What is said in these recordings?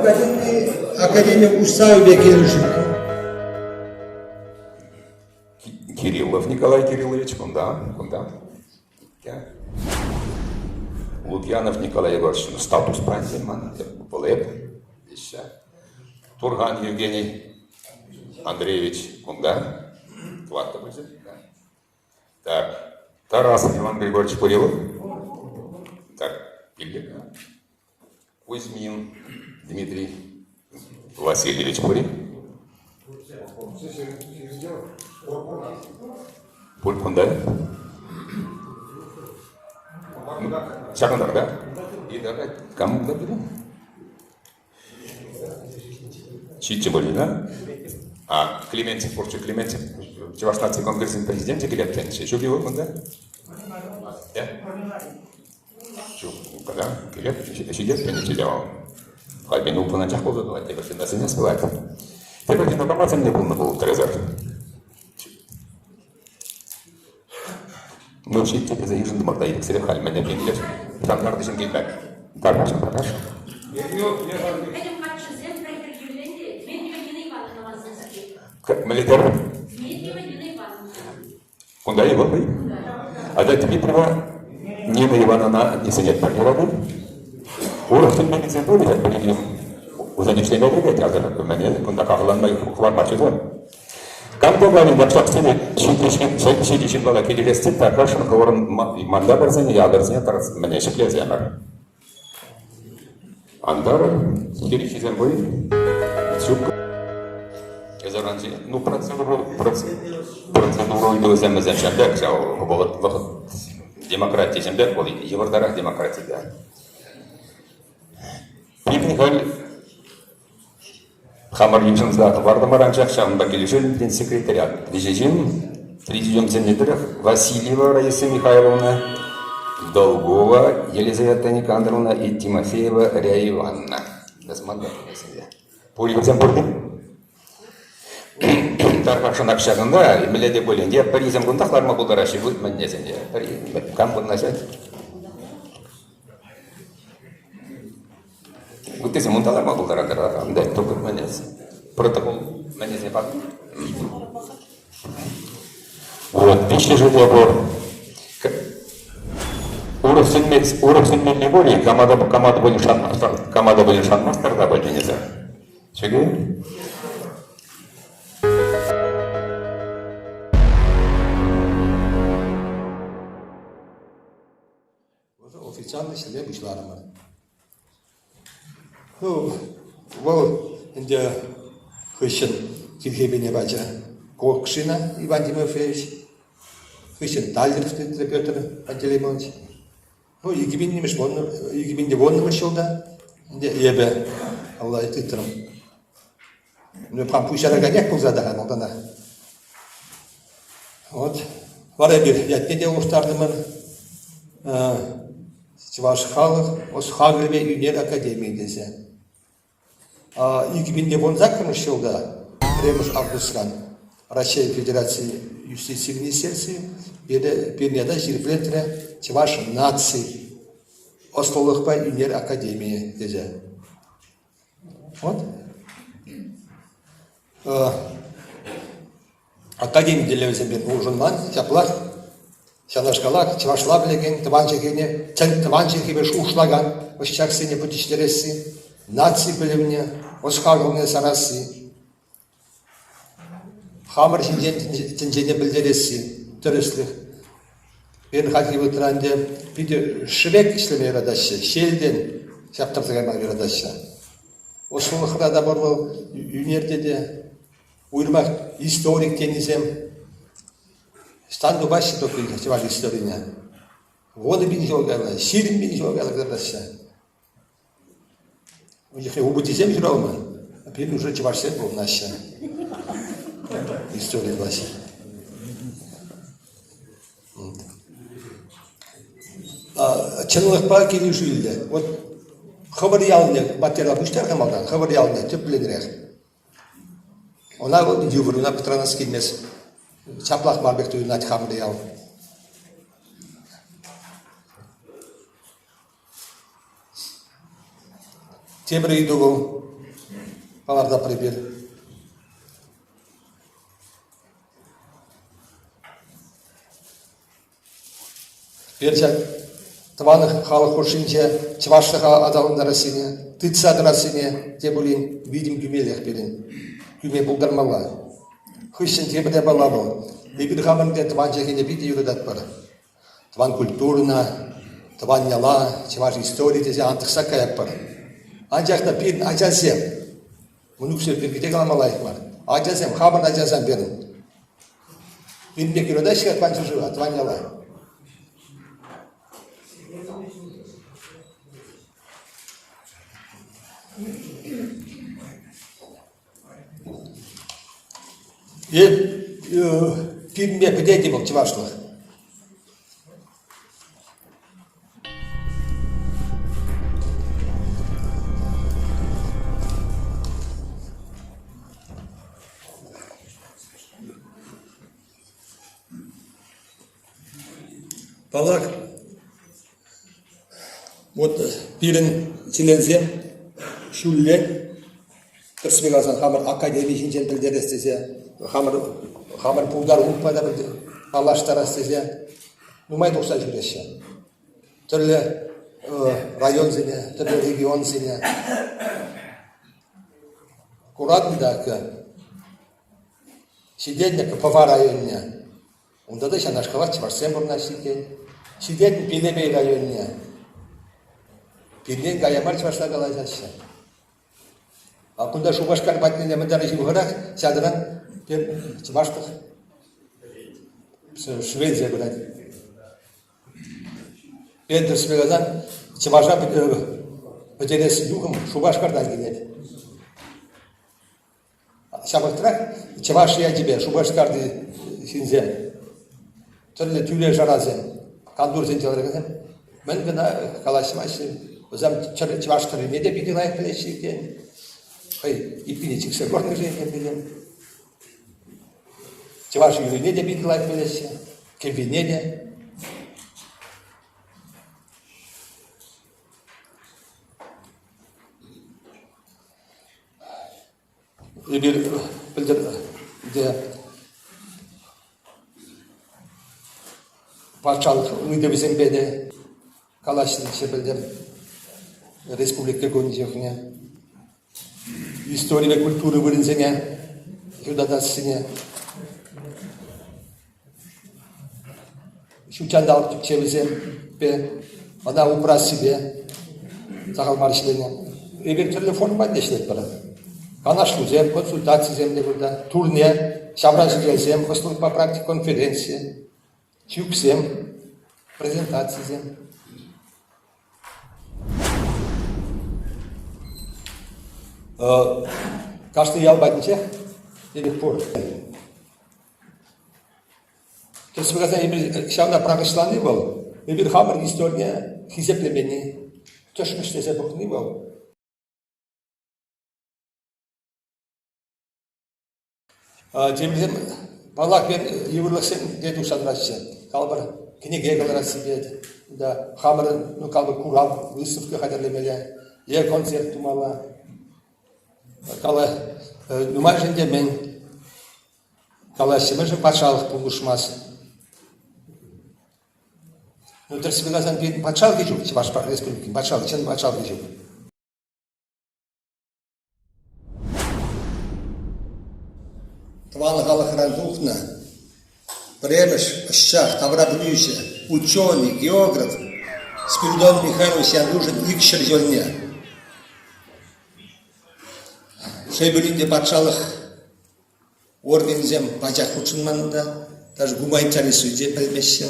Академия Усаубе келуші. Кириллов Николай Кириллович, куда? Лукьянов Николай Егорович, статус пансиман, Полеп, еще. Турган Евгений Андреевич, куда? Так, Тарасов Иван Григорьевич Курилов. Так, Пилик. Кузьмин Дмитрий Васильевич Курин. Пулькунда. Шагундар, да? И давай, кому добавим? Чичиболи, да? Клементьев, Порчук Клементьев, Чевашнадский конгрессный президент, Клементьев, еще его, да? Да? Когда? Клементьев, сидит, не делал. Хальбин упал на чахпу задавать, я вообще нас и не спевает. Теперь не информация мне был Трезор. Мы учитель заезжен до Мордаи, к Серехаль, меня приняли. Там нардышен гейбэк. Дарбашен, продаж. Милитер? Куда его вы? А до Дмитриева Нина Ивановна не сидит по городу. Урок тут не забыли, как бы уже не члены бригады, а мне куда кагланмай хвармачизон. Камто главный докторский шидичин бала келелестен такашын орын манда барзен ядырзен тарас мне шеклеземер. Андар келишизен бой чук. Эзаранжи ну процедуру өземіз әшәндәк жау вақыт демократия жемдәк бол евродарак демократия. Пикникаль Хамар Южинзда барды маранчак шамында келушен секретариат. Президиум Зенедеров, Васильева Раиса Михайловна, Долгова Елизавета Никандровна и Тимофеева Ря Ивановна. Полигоцем борды? Тархашын акшагында, миледе болен, Паризем гундахларма булдараши будет маннезен. Кам буд начать? Вот эти мунталарма булдарадара, да, только маннез. Протокол маннез не пак. Вот, пищи же договор. Уровень миллионов, команда будет шанмастер, да, больше нельзя. Чего? Официальный себе вышларма. Ну, вот, где Хыщен Кирхебине бача Кокшина Иван Тимофеевич, Хыщен Тальдеров Петр Пантелеймонович. Ну, Егибин немеш вонным, Егибин де вонным ещё-да, где ебе, Аллах титром. Ну, прям пущара гоняк был задахан, вот она. Вот, варебир, я те делал стартымен, Чеваш халық, осы Хагребе Юнер Академии десе. Егибинде вон закон жылда, Ремуш Абдусхан, Россия Федерации юстиции министерства, пернеда жирплетре Чеваш нации, Остолықпа Юнер Академии десе. Вот. Академия делевізен ужынман, яплар, Шанашкалак, Чевашла білеген, Тыванчекене ушлаган, Ошчаксене путештересі, нации білімне, Осхаговне сарасы, Хамыр тінжене білдересі, түріслік. Бен хатки вытранде, биде швек ішлеме ерадашы, шелден, шаптырзыгайма ерадашы. Осылықыда да бору, университеде, уйрмақ историк тенізем, Станду баши только фестиваль истории. Воды бин жогала, сирин бин жогала градася. У них убытизем жрома, а перед уже чевашсен был наша история баши. Чынлық па келу жүйілді. Вот хабар ялыне, материал бүштер қамалдан, хабар ялыне, төп біледірек. Она вот юврына патронас келмес. Чаплах Марбек узнать Хамриал. Темры иду Паларда прибір. Берчак, тваны халық ушинче, чываштыға адалындары сене, тыцадыра сене, те булин, видим гүмелек берин. Гүме булдармала. Хыщен тебіде бала бұл. Ебір хамырде тван жегене биде юридат бар. Тван культурна, тван яла, чываш история тезе антықса каяп бар. Анжақта пирін ажасем. Мұнықсер біргіде қаламалайық бар. Ажасем, хабырын ажасам берін. Бирінбек юрида шықат тван жыжыға, тван яла. Фильме «Педети» был чевашлых. Палак, вот пирен чилензе, шуллен, кырсбегазан хамыр академия жентелдер эстесе, хамыр пулдар ұлпада бір алаштар эстесе, нумай тоқса жүресе. Түрлі район зене, түрлі регион зене. Курадындағы сидетнік Пава районіне. Онда да шанашқалар чыварсен бұрна шекен. Сидетін Пелебей районіне. Пелен гаямар чыварса қалай жасы. Акунда Шубашкар батнене мындары жиғырақ, сядыран чываштық. Шведия білады. Пендір спегазан чыважа бөтересі юғым Шубашкардан келеді. Шабақтырақ чывашия тебе, Шубашкарды синзем. Түрлі түйлер жаразем. Кандур зентелерген. Мен гына қалашымайсым. Өзім чываштыры неде биді лайық білеші екен. Иппине чиксе көрні жейген білем. Чываш үйіне де биді лайық білеші. Кембине де. Bir bildir de parçalık uydu bizim bede kalaşın içi bildir Respublika Gönücüğüne Histori ve kulturu bilinzine Yudadasine Şu çandalık Türkçemize ve bana uprası be Sağal marşlarına bir türlü format işlet bana Канашлу зем, консультации земли burada, турне, шабражи зем, послуг по практике конференции, чук зем, презентации зем. Каждый ял батниче, до сих пор. То есть, когда я шавна прагышланы был, я bir хамыр история, хизеплемени, төшмеш десе бухны был. Темізем балақ пен еврлықсен деді ұшадырасы. Қалбыр кенеге қаларасы беді. Хамырын қалбыр курал, выставка қадірлемелі, концерт тұмала. Қалы нұмай жінде мен қалашымы жын патшалық бұлғышмасы. Өтірсі білазан бетін патшалық ежу, Чеваш республикин патшалық, чын патшалық ежу. Тван Галахран Духна, Премеш, Щах, Тавраблюще, ученый, географ, Спиридон Михайлович Янужин, Икшер Жольне. Шейбелинде патшалық организем бачақ ұчынманында, даже гуманитарий суде білмеші.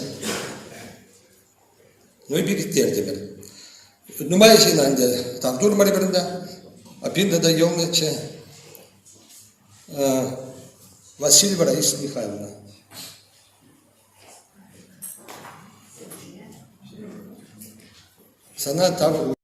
Ну и бігіттерді бір. Нумай жинанде, там дурмари бірінде, апинда да елнече, Васильева Раиса Михайловна. Сана там...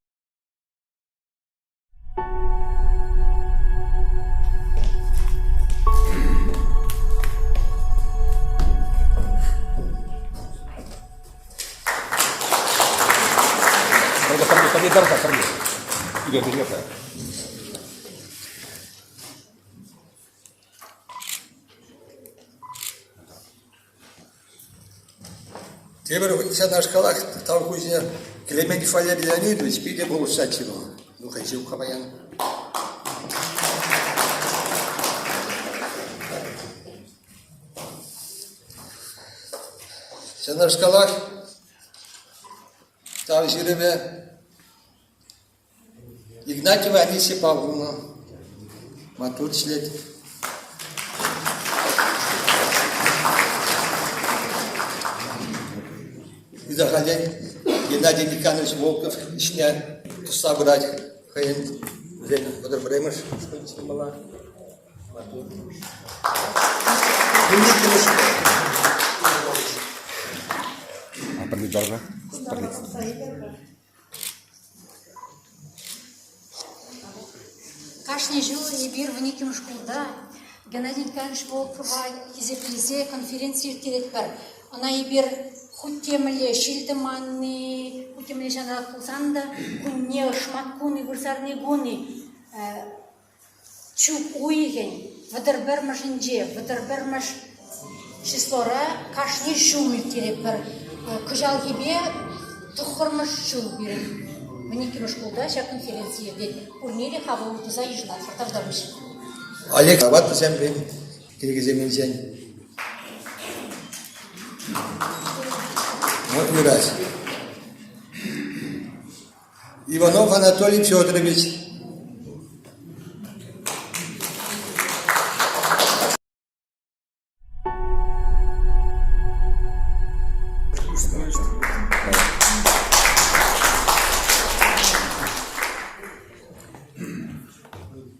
Тебір сен ашқалақ талқузия Клементьев Валерий Леонидович пиде был усачева. Ну, хочу хабаян. Сен ашқалақ Тавжиреве Игнатьева Анисия Павловна, матур член. И заходя Геннадий Никанович Волков, ишня туса брать, хайн время подобремеш, что снимала. Матур. Помидоры. Кашни жыл ебір вынекем школда Геннадий Николаевич Волкова езеплезе конференция керек бар. Она ебір хуттемле шилдеманны, хуттемле жанрат кулсанда, кунне шматкуны, вырсарны гуны, чуп уйген, вадарбермаш инже, вадарбермаш числора кашни шумы керек бар. Кыжал ебе тухырмаш шул бирен. Вынекем школда ша конференция дед. Урнере хаву туза ежнат фортавдармыш. Олег Абат сен бен киргиземен сен. Вот не раз. Иванов Анатолий Федорович.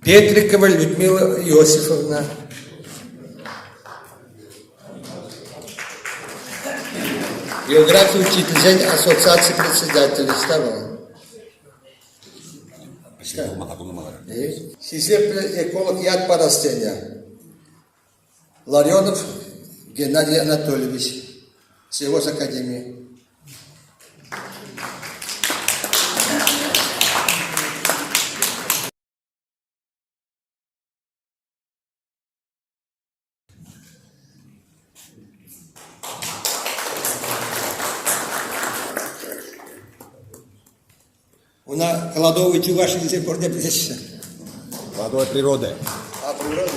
Петрикова Людмила Иосифовна. География учитель ассоциации председателей ставила. Сизеп эколог яд по растения. Ларионов Геннадий Анатольевич. С его академии. У нас кладовый чуваши до сих пор не прячется. Водой природы. А природа?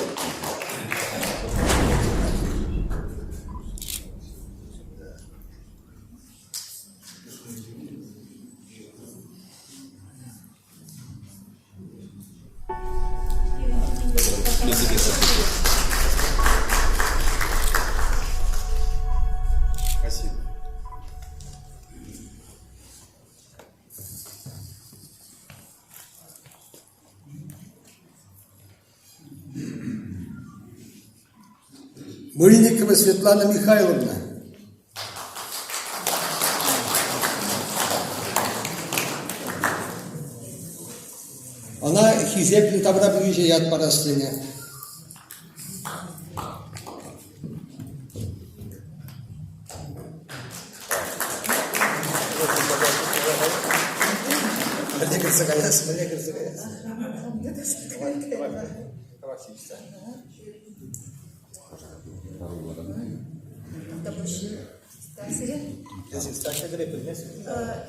Спасибо. Мыльникова Светлана Михайловна. Она хизеплен табра ближе яд по растения.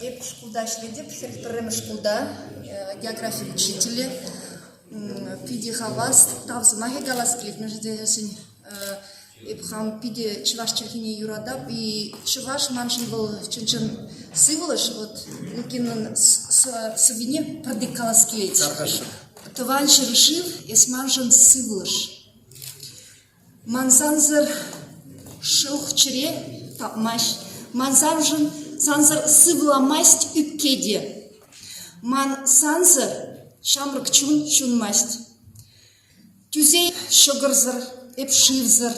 Эп шкулда шледеп, хертерем шкулда, география учителя, пиди хавас, тавзмахе галас клик, между сень, эпхам пиди чуваш черхини юрадап, и чуваш маншин был чунчен сыволыш, вот, лукин сувине продекалас клеить. Товарищ решил, если маншин сыволыш. Мансанзер шелхчере, тапмаш, мансанжин санзер сывла масть үпкеде. Ман санзер шамрак чун масть. Тюзей шогырзыр, эпшивзыр.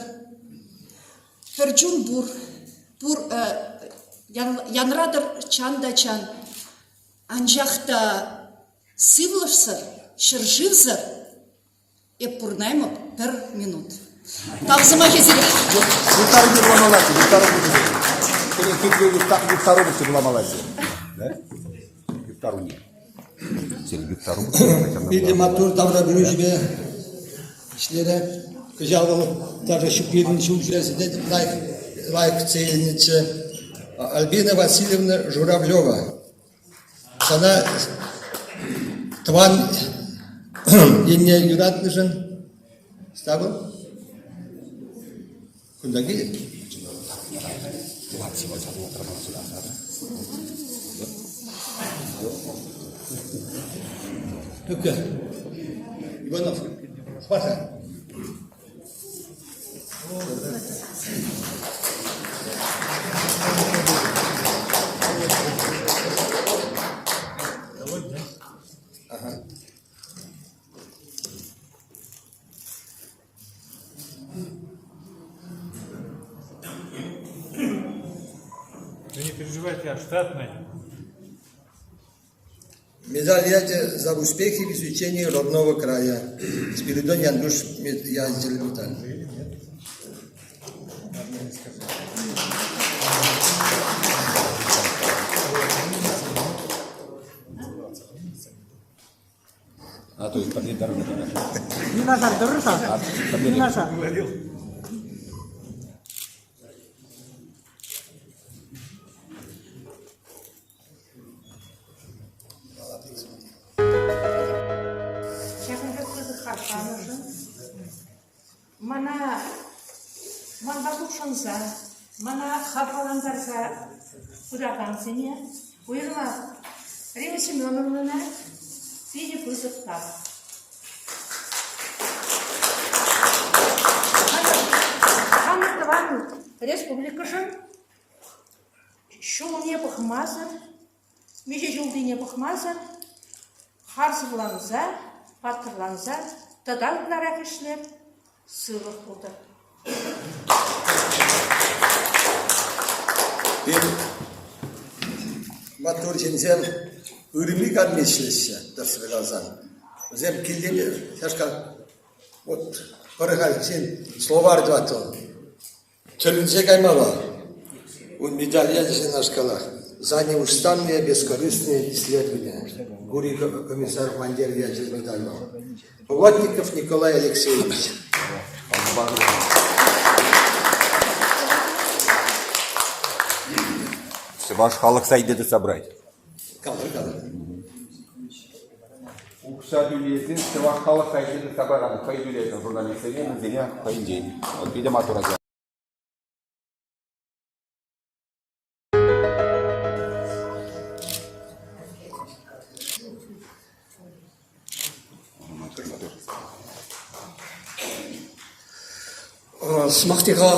Перджун бур янрадыр чанда чан. Анжахта сывлышсыр, шырживзыр, эппурнаймы пер минут. Тавзыма кезере. Гитару не ломалась, гитару не гитару не ломалась. Да? Гитару не. Гитару. Видимо, тур тавра блюжбе. İşlere kıcalı, даже şu birinci ucuzda lайк цельница. Альбина Васильевна Журавлева. Sana Тван Инне Юратныжын Стабыл? Куда гелет? Ну-ка, Иванов, хватай. Вы не переживайте, я штатный. Медаль Яте за успехи в изучении родного края. Спиридон Яндуш Язель медаль. А то есть победа дорога. Не нажать, дорога. Не нажать. Мана бушанса, мана хапаландарса кудакансене, уйрма Рима Семеновна пиди пызыкта. Хамыртыван республикашын шул не пахмазыр, меже жылды не пахмазыр, харсыланса, паттырланса, тадан нарак ишлеп, сыйлық болды. Матур жензем ürümlük admeşleşse dersine kalsan. Zem kildiğini şaşka вот порыгал сен словарь дватон. Чөлünse каймала. Он медаль яжен на шкалах. За неустанные бескорыстные исследования. Гурий комиссар Мандер яжен медаль. Плотников Николай Алексеевич. Ваш халық сайды собрать. Kalır. Укша дүлесін, ваш халық сайды собрать. Қай дүлесін журналистерге мүзіне қайын день. Вот биде матура. Смахтиға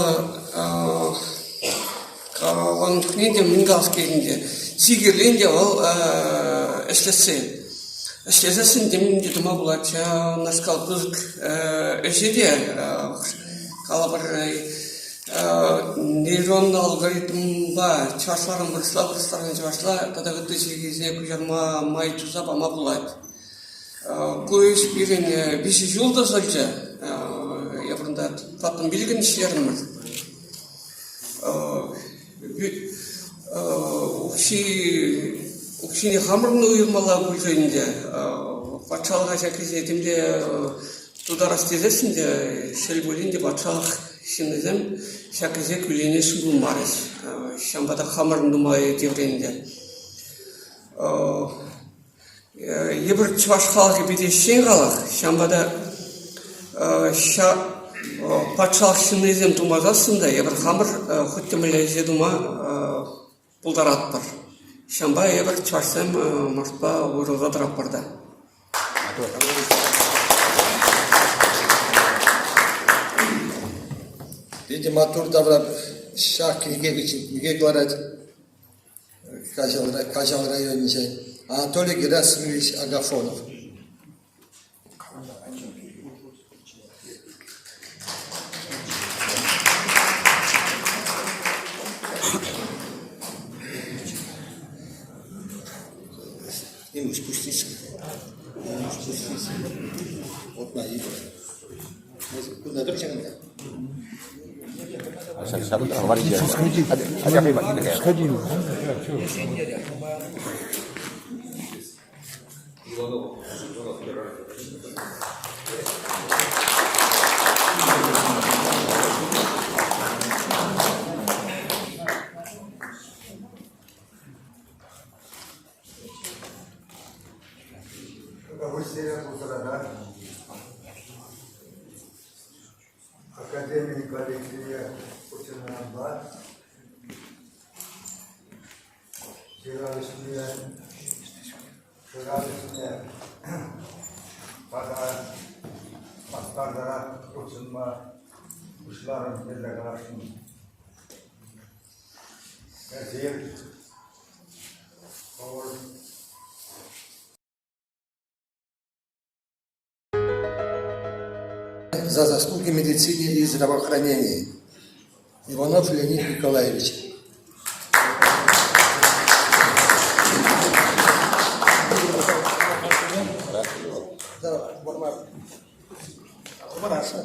қалған күнінде мұнғас кезінде сигерленде ол эшлесесін демінде дума болады. Наскал бұзық әшеде қала бір нейронный алгоритм ба чашыларын бұрыстарын чашыла тадағы төсегезе күжарма май тұзап ама болады. Көйіс берген бесі жылда сөлчі Япырында таптың білген ішерімір. Укшине хамырны ұйырмала көйінде батшалыға жәкезе етімде тударас тезесінде шел бөлінде батшалық шынызем жәкезе көйлене шыңғыл марыз. Шамбада хамырын думай девренде. Ебір чываш халығы беде шен қалық. Шамбада патшалық шынызем тумазасында ебір хамыр құттымылайзе дума бұлдарат бар. Шамба ебір чашсам маршпа ойрылға дырап барды. Видимо, матур давра шах книге говорят Кажал районе Анатолий Герасимович Агафонов. Ему спустись. Вот на игру. Куда доченька? Сходи. Rusya bu sırada akademik kolektife uçurumlar Şiralisine pada astarlara uçurma kuşların yerine karşın Ezir за заслуги медицине и здравоохранения. Иванов Леонид Николаевич. Хорошо.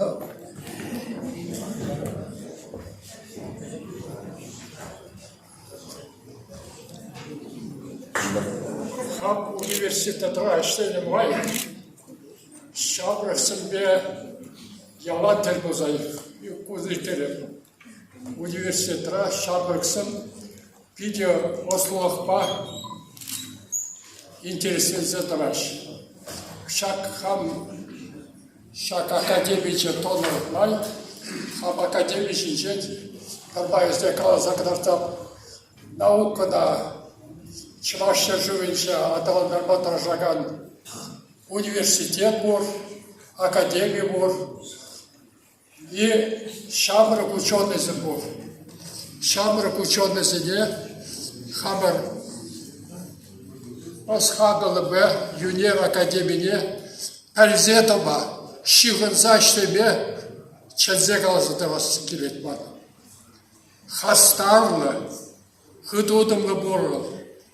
Hap üniversitede işlerim var. Şabrasın be yalan termozayı. Kuziterim. Üniversitede şabrasın video oslahpa интересен драж. Шак академиче тонер лай, хам академиче жет, когда издекала закрыта наука на чваще живенче, аталандар батражаган университет бур, академия бур, и шамрак ученый бур. Шамрак ученый зене, хамар Асхадалы бе, юнер академине, пәлзетома, шиғынза іштеме, чәнзе қаласы тавасы келет бана. Хастарлы, хыдудымлы борлы,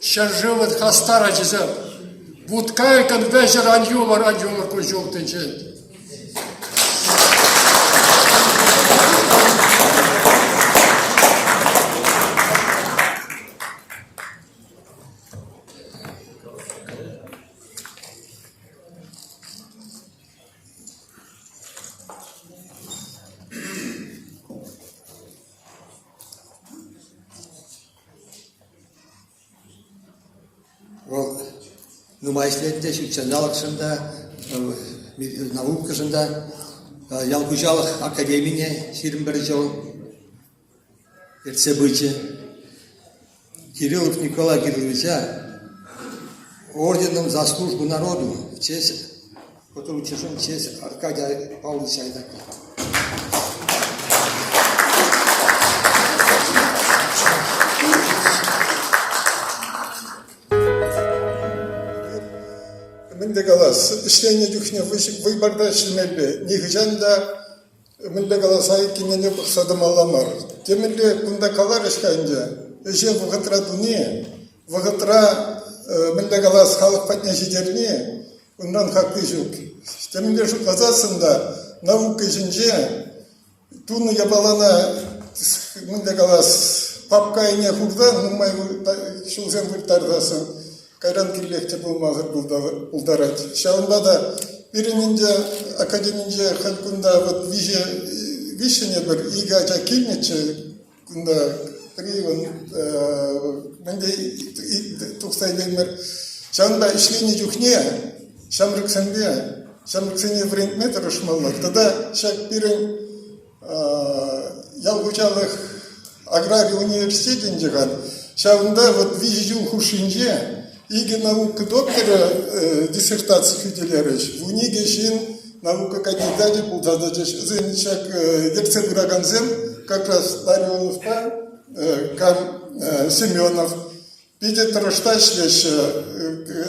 шаржывыд хастар ажызым, будкайкан вәжір анюлар көжілтін жен. Нумайслетте шүкчаналықшында, наукашында, ялгужалық академине 21 жыл РЦБЧ Кириллов Николая Кирилловича орденом за службу народу в честь, который учрежден в честь Аркадия Павловича Айдака. Мендегалас, işlerine dükne выборда şimelli, nihjanda Мендегалас ayıkine bıksadım Allah'mar. Temelde bunda kalar işkence, eşe vıgıtra dünya, vıgıtra Мендегалас халық patneşiderine, ondan hakkı yok. Temelde şu kazasında, navuk işince, tunu yapalana Мендегалас papkayına hurda, numay şulzen vırtardasın. Kayran kirlekçe bulmağır buldarat. Şahında da birinince akademince halkunda vişene bir igaca kilmeçe kunda priyon mende tuksaylaymer. Şahında işleni juhne şamrık sene vrentmet rışmallar. Tada şak birin Ялгучалых аграрий университетінде ған. Шағында вижу хушинже, иге наука доктора диссертации фиделерыш. В униге шин наука кандидате пулдадачыш. Зенчак ерце бураганзем, как раз Ларионовта, Кам Семенов. Пиде трашташлеш,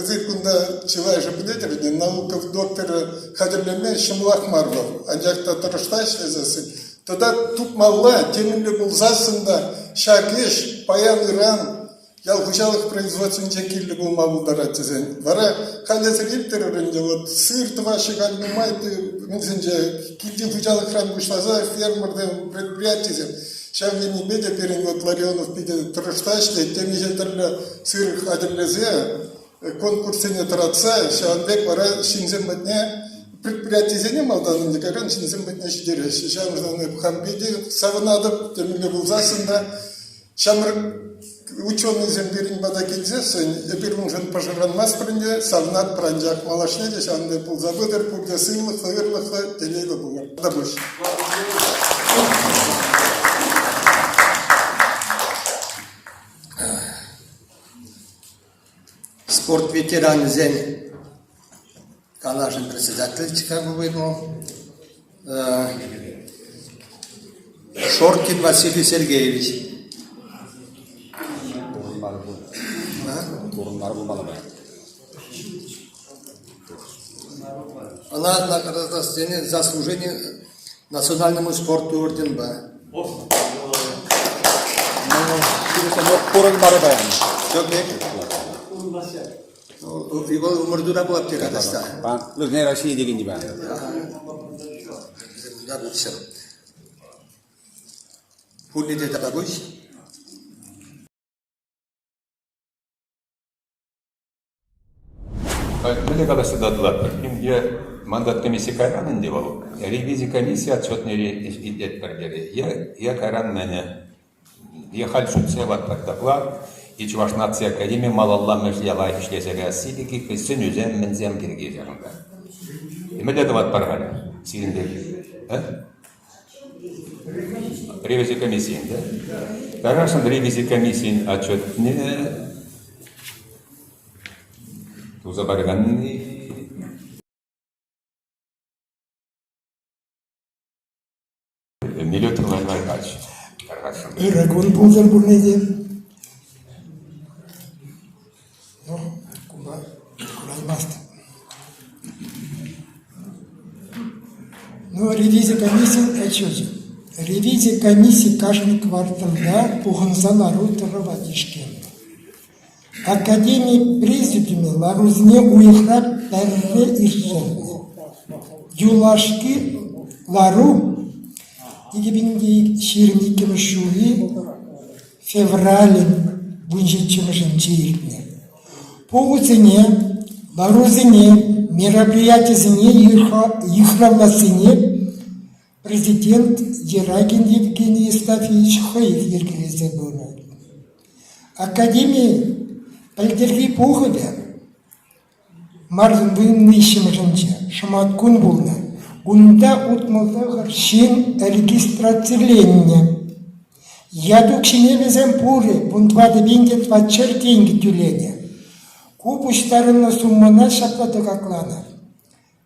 зыркунда чилайжа билетерден, наука доктора хадерлеме Шымлах Марвов. Анжакта трашташлезасы. Тогда тут малла, темелі бұл засында, шакеш, паян иран, ялгучалық производственнде келі бұл мабылдара тезен. Вара қалезір ептерерінде, сыр тваши қалмайды, мензенде, келді хучалық ран бұшлаза, фермерді предприятизен. Шавлені беде перен Ларионов пиде тұрышташлы, темежетірлі сыр қадірлезе, конкурсене тұратса, шаванбек вара шинзен бәтне, предприятие малданын декаран шинзен бетне шидере. Шамырдан хамбиди савынадып, темиле булзасында, шамыр ученый земберин бада келзесен, эпирунжен пожиранмас прынде, савнат пранжак малашне деш, анде пул забыдыр, пурде сыйлықты, ырлықты, телейлі бұлар. Да больше. Спорт ветеран Зень, Калашин председатель Чикаго выдумал. Шоркин Василий Сергеевич. Она награждена за служение национальному спорту орден Б. Его умырдура была аптекада. Лыжный России деген де бән. Пульни де табагуш. Мөлі қаласы дадылар. Имде мандат комиссия кайранын деп алу. Ревизия комиссия отчетный идет бердері. Я кайран мәне. Я хальшутсе ваттар доклад. И Чуваш нация академия малалла междияла ишлесеге сидики кысын үзем мензем кирге жарында. Мөлі дадылар парғали. Сиріндегі. Ревизия комиссиян, да? Карашын ревизия комиссиян отчетный Туза барганный. Милет Лайгач. Ирагун Бузар Бурнеде. Ну, Куба, Кураймаст. Ну, ревизия комиссии, отчете. Ревизия комиссии каждый квартал, да, пуханса народ раватишки. Академия президиуме ларузне уйхра перре иршен. Юлашки лару игибинги ширники шуви феврален бунжичимшин чирне. Погуцене ларузине мероприятиене ихравласине президент Ерагин Евгений Евстафьевич Хаев ергелезе было. Академия Пальдерги пуходе, мардын вынны шимжинче, шаматкун булна, унда утмалдагар шин регистрациленне. Ядук шиневезем пуре, бунтвады бинге твачер деньги тюлене. Купуштарына суммана шаплаты каклана.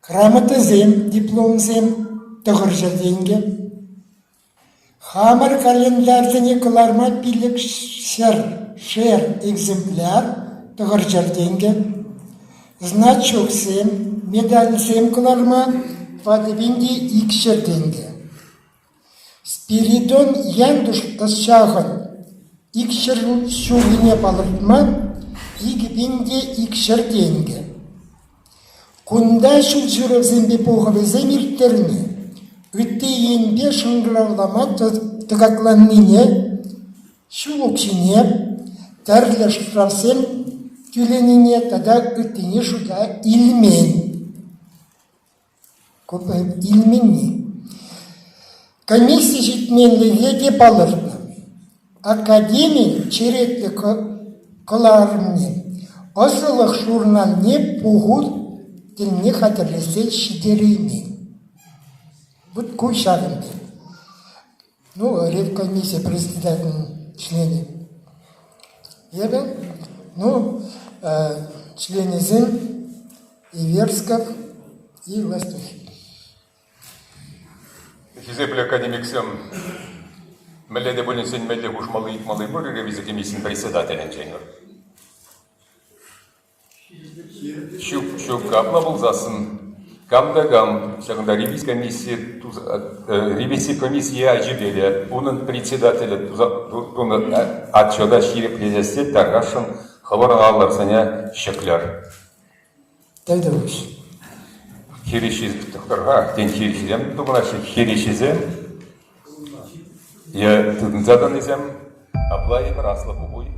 Грамота зем, диплом зем, тығыржа деньги. Хамар календарзыне кыларма пилік шер экземпляр, тығыржар деньги. Значок зем, медаль зем кыларма, вадыбинде икшер деньги. Спиридон яндуш тасшағын, икшер шуғыне балыртма, игбинде икшер деньги. Кунда шул жүрек зембе поғывы земирттеріне, үтті енбе шыңғыраулама тығакланныне, шулукшине, тәрлі штрафсем тюленине, тада үттіне шуда илмен. Көпі илменне. Комиссия жетменліге де балырды. Академия черетті кыларымне, осылық журналне пуғуд тіліне қатырлесе шидереймен. Вот кой шагын. Ну, ревкомиссия председательный члены. Ебе, ну, члены Зин, Иверсков и Властухин. Хизепли академик Сем, мәлләде болен сен мәлле хушмалы итмалы бөр ревизия комиссиян председателен ченер. Шуп капла болзасын, гам, шағында ревизия комиссия ажибелі, оның председателі туны атшода шире президент тарғашын хабарғалар сәне шеклер. Дәлді өш. Херишиз тұқтарға, ден херишизем, тұғынашы херишизем, я тұтынзадан езем, аплайы бір аслы бұғой.